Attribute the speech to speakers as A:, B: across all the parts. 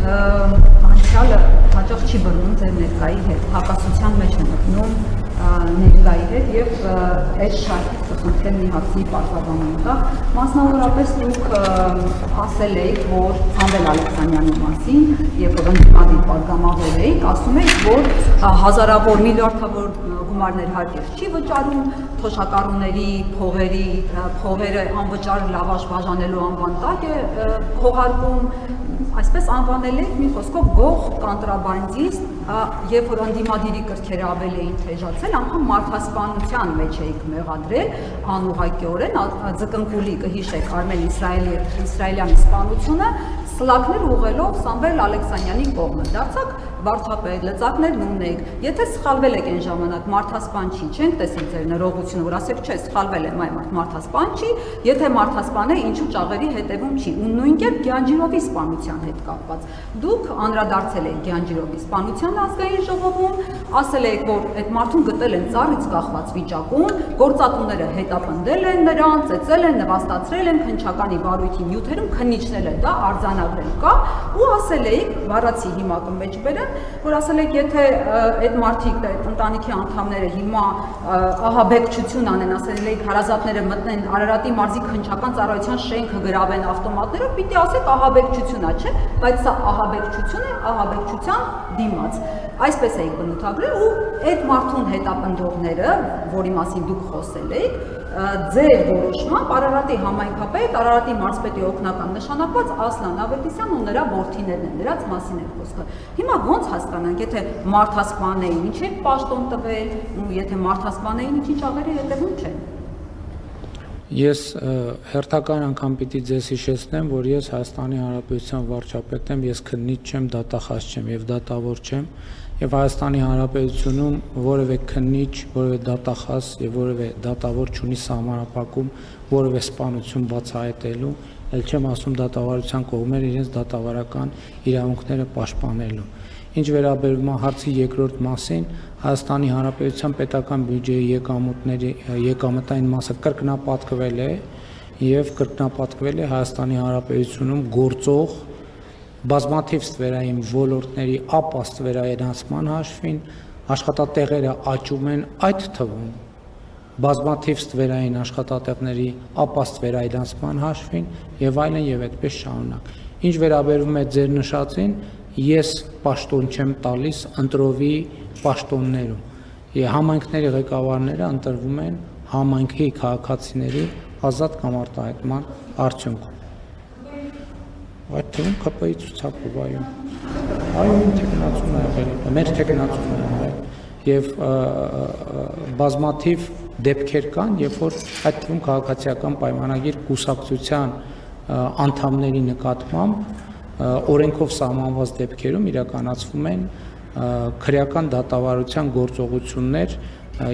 A: անցյալը հաճախ չի բռնում ձեր ներկայի հետ, հակասության մեջ է մտնում ներկայի հետ եւ այդ շարքից կխնդրեմ մի հացի պատասխանում տա։ Մասնավորապես դուք ասել եք, որ Սամվել Ալեքսանյանի մասին, երբ որ ընդդիմադիր պատգամավոր էիք, ասում եք, որ հազարավոր միլիարդավոր գումարներ հարկեր չի վճարում, թոշակառուների փողերը անվճար լավաշ բաժանելու անվան տակ է փողարկում, այսպես անվանել եք մի խոսքով գող կանտրաբանդիստ, երբ որ ընդդիմադիրի կրքերը ավելի էին թեժացել, անգամ մարդասպանության մեջ էիք մեղադրել անուղղակիորեն, ձկնկուլի կհիշեք Արմեն Իսրայելյանի սպանությունը, սլաքներ ուղղելով Սամվել Ալեքսանյանի կողմը, դարձաք վարդապետ, լծակներն ունեք, եթե սխալվել եք այն ժամանակ մարդասպան չի, չենք տեսել ձեր ներողությունը, որ ասեք չէ, սխալվել եմ, այ մարդասպան չի, եթե մարդասպան է, ինչու ճաղերի հետևում չի, ու նույն կերպ Գյանջիրովի սպանության հետ կապված։ Դուք անդրադարձել եք Գյանջիրովի սպանության ազգային ժողովում, ասել եք, որ այդ մարդուն գտել են ծառից կախված վիճակում, գործատուները հետապնդել են նրան, ծեծել են, նվաստացրել են, քննչականի բարույթի նյութերում քննիչնել է դա արձանագրել կա, ու ասել եք, վառացի հիմա կմեջ բերեմ, որ ասել եք, եթե այդ մարդիկ, այդ ընտանիքի անդամները հիմա ահաբեկչություն անեն, ասել եք, հարազատները մտնեն Արարատի մարզի քննչական ծառայության շենքը գրավեն ավտոմատներով, պիտի ասեք ահաբեկչություն է, չէ, բայց սա ահաբեկչություն է, ահաբեկչության դիմաց։ Այսպես էիք բնութագրել ու այդ մարդուն հետապնդողները, որի մասին դուք խոսել եք, ձեր որոշմամբ Արարատի համայնքապետ, Արարատի մարզպետի օգնական նշանակված Ասլան Ավետիսյան ու նրա որդիներն են, նրանց մասին է խոսքը։ Հիմա ոնց հասկանանք, եթե մարդասպան էին, ինչ եք պաշտոն տվել, ու եթե մարդասպան էին, ինչի ճաղերի հետևում չեն։
B: Ես հերթական անգամ պիտի ձեզ հիշեցնեմ, որ ես Հայաստանի Հանրապետության վարչապետ եմ, ես քննիչ չեմ, դատախազ չեմ եւ դատավոր չեմ, եւ Հայաստանի Հանրապետությունում որևէ քննիչ, որևէ դատախազ եւ որևէ դատավոր չունի սահմանափակում որևէ սպանություն բացահայտելու, ել չեմ ասում դատավարության կողմեր իրենց դատավարական իրավունքները պաշտպանելու։ Ինչ վերաբերում է հարցի երկրորդ մասին, Հայաստանի Հանրապետության պետական բյուջեի եկամտային մասը կրկնապատկվել է եւ կրկնապատկվել է Հայաստանի Հանրապետությունում գործող բազմաթիվ ստվերային ոլորտների ապա ստվերայնացման հաշվին, աշխատատեղերը աճում են, այդ թվում բազմաթիվ ստվերային աշխատատեղների ապա ստվերայնացման հաշվին եւ այլն եւ այդպես շարունակ։ Ինչ վերաբերում է ձեր նշածին, ես պաշտոն չեմ տալիս ընտրովի պաշտոններում։ Համայնքների ղեկավարները ընտրվում են համայնքի քաղաքացիների ազատ կամ արտահայտման արդյունքում։ Այդ թվում ԿՊ-ի ցուցակով այո թեկնածուն է եղել, մեր թեկնածուն է եղել եւ բազմաթիվ դեպքեր կան, երբ որ այդ թվում քաղաքացիական պայմանագիր կուսակցության անդամների նկատմամբ օրենքով սահմանված դեպքերում իրականացվում են քրեական դատավարության գործողություններ,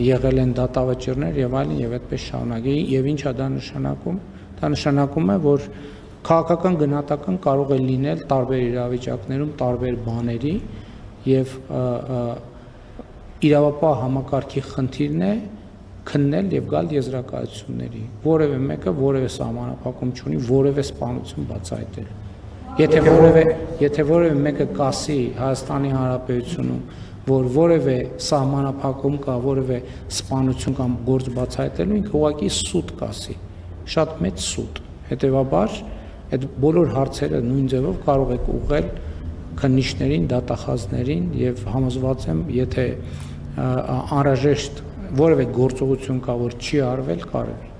B: եղել են դատավճիռներ եւ այլն եւ այդպես շարունակ։ Եվ ինչ է դա նշանակում։ Դա նշանակում է, որ քաղաքական գնահատական կարող է լինել տարբեր իրավիճակներում, տարբեր բաների եւ իրավապահ համակարգի խնդիրն է քննել եւ գալ եզրակացությունների։ Որևէ մեկը որևէ սահմանափակում չունի որևէ սպանություն բացահայտելու։ Եթե որևէ մեկը կասի Հայաստանի Հանրապետությունում, որ որևէ սահմանափակում կա, որևէ սպանություն կամ գործ բացահայտելու, ինքը ուղղակի սուտ կասի, շատ մեծ սուտ։ Հետևաբար այդ բոլոր հարցերը նույն ձևով կարող եք ուղղել քննիչներին, դատախազներին եւ համոզված եմ, եթե անհրաժեշտ որևէ գործողություն կա, որ չի արվել, կարելի։